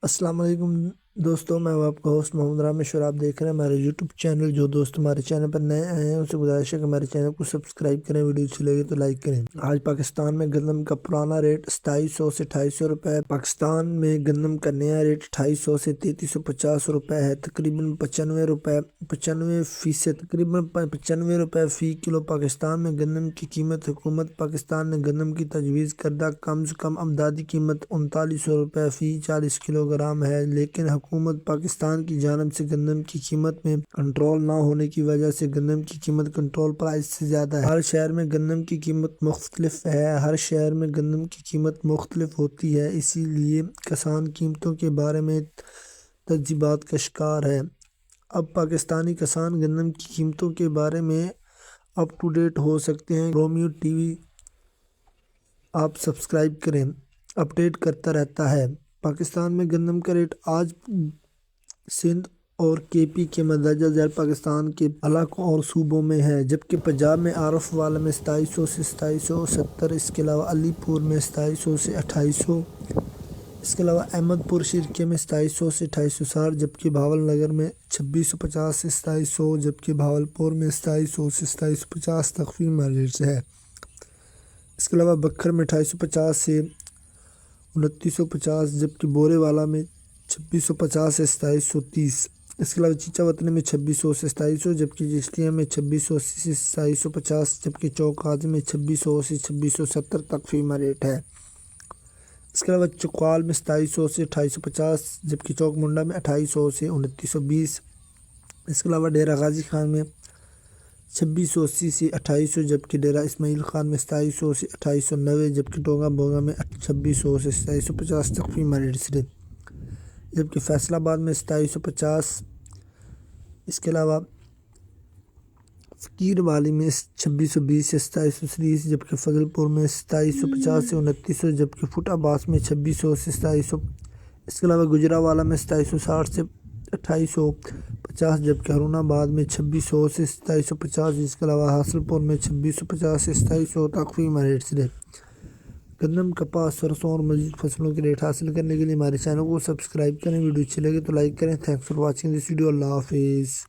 السلام علیکم دوستوں، میں آپ کا ہوسٹ محمد رامش اور آپ دیکھ رہے ہیں ہمارے یوٹیوب چینل۔ جو دوست ہمارے چینل پر نئے آئے ہیں ان سے گزارش ہے کہ ہمارے چینل کو سبسکرائب کریں، ویڈیو اچھی لگے تو لائک کریں۔ آج پاکستان میں گندم کا پرانا ریٹ 2700 سے 2800 روپے۔ پاکستان میں گندم کا نیا ریٹ 2800 سے 3350 روپے ہے، تقریباً 95 روپے 95%، تقریباً 95 روپے فی کلو۔ پاکستان میں گندم کی قیمت۔ حکومت پاکستان نے گندم کی تجویز کردہ کم از کم امدادی قیمت 3900 روپے فی 40 کلو گرام ہے، لیکن حکومت پاکستان کی جانب سے گندم کی قیمت میں کنٹرول نہ ہونے کی وجہ سے گندم کی قیمت کنٹرول پرائس سے زیادہ ہے۔ ہر شہر میں گندم کی قیمت مختلف ہے، ہر شہر میں گندم کی قیمت مختلف ہوتی ہے، اسی لیے کسان قیمتوں کے بارے میں تجزیات کا شکار ہے۔ اب پاکستانی کسان گندم کی قیمتوں کے بارے میں اپ ٹو ڈیٹ ہو سکتے ہیں۔ رومیو ٹی وی آپ سبسکرائب کریں، اپڈیٹ کرتا رہتا ہے۔ پاکستان میں گندم کا ریٹ آج سندھ اور کے پی کے مندرجہ ذیل پاکستان کے علاقوں اور صوبوں میں ہے، جبکہ پنجاب میں عارف والہ میں 2700 سے 2770، اس کے علاوہ علی پور میں 2700 سے 2800، اس کے علاوہ احمد پور شرقیہ میں 2700 سے 2860، جبکہ بھاول نگر میں 2650 سے 2700، جبکہ بھاولپور میں 2700 سے 2750 تک فی ریٹ ہے۔ اس کے علاوہ بکھر میں 2850 سے 2950، جبکہ بورے والا میں 2650 سے 2730، اس کے علاوہ چیچا وطن میں 2600 سے 2700، جبکہ چشتیہ میں 2680 سے 2750، جبکہ چوک غازی میں 2600 سے 2670 تک فیمہ ریٹ ہے۔ اس کے علاوہ چکوال میں 2700 سے 2850، جبکہ چوک منڈا میں 2800 سے 2920، اس کے علاوہ ڈیرہ غازی خان میں 2680 سے 2800، جبکہ ڈیرہ اسماعیل خان میں 2700 سے 2890، جبکہ ٹونگا بونگا میں 2600 سے 2750 تک فیمہ ریٹ ہے، جبکہ فیصل آباد میں 2750، اس کے علاوہ فقیر والی میں 2620 سے 2730، جبکہ فضل پور میں 2750 سے 2900، جبکہ فٹ عباس میں 2600 سے 2700، اس کے علاوہ گجرانوالہ میں 2760 سے 2850، جبکہ ہارون آباد میں 2600 سے 2750، اس کے علاوہ حاصل پور میں 2650 سے 2700 تک فیمہ ریٹ ہے۔ گندم، کپاس، سرسوں اور مزید فصلوں کے ریٹ حاصل کرنے کے لیے ہمارے چینل کو سبسکرائب کریں، ویڈیو اچھی لگے تو لائک کریں۔ Thanks for watching this video. اللہ حافظ۔